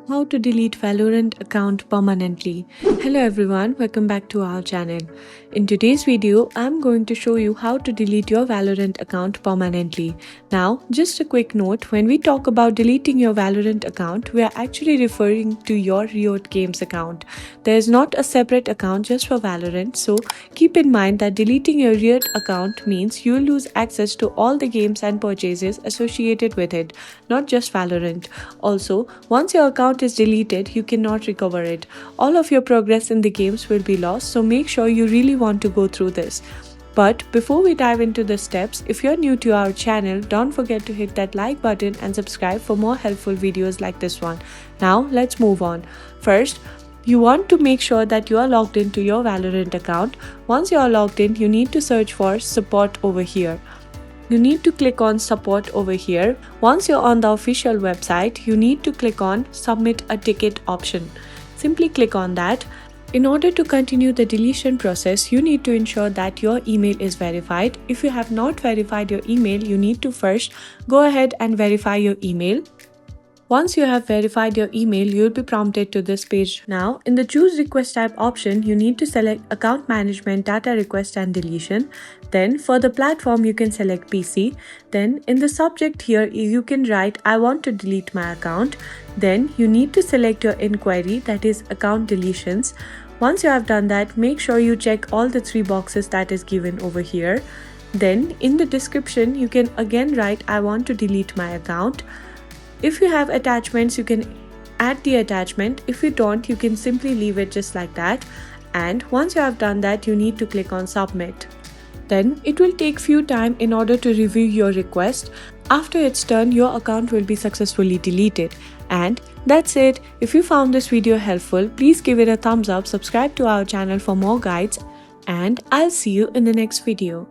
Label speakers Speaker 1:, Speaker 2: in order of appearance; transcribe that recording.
Speaker 1: How to delete Valorant account permanently. Hello everyone, welcome back to our channel. In today's video, I'm going to show you how to delete your Valorant account permanently. Now, just a quick note, when we talk about deleting your Valorant account, we are actually referring to your Riot Games account. There is not a separate account just for Valorant, so keep in mind that deleting your Riot account means you'll lose access to all the games and purchases associated with it, not just Valorant. Also, once your account is deleted, you cannot recover it. All of your progress in the games will be lost, so make sure you really want to go through this. But before we dive into the steps, if you're new to our channel, don't forget to hit that like button and subscribe for more helpful videos like this one. Now, let's move on. First, you want to make sure that you are logged into your Valorant account. Once you are logged in, you need to search for support over here. You need to click on support over here. Once you're on the official website, you need to click on submit a ticket option. Simply click on that. In order to continue the deletion process, you need to ensure that your email is verified. If you have not verified your email, you need to first go ahead and verify your email. Once you have verified your email, you'll be prompted to this page. Now, in the choose request type option, you need to select account management, data request and deletion. Then for the platform, you can select PC. Then in the subject here, you can write I want to delete my account. Then you need to select your inquiry, that is account deletions. Once you have done that, make sure you check all the three boxes that is given over here. Then in the description, you can again write I want to delete my account. If you have attachments, you can add the attachment. If you don't, you can simply leave it just like that. And once you have done that, you need to click on submit. Then it will take few time in order to review your request. After it's done, your account will be successfully deleted. And that's it. If you found this video helpful, please give it a thumbs up, subscribe to our channel for more guides, and I'll see you in the next video.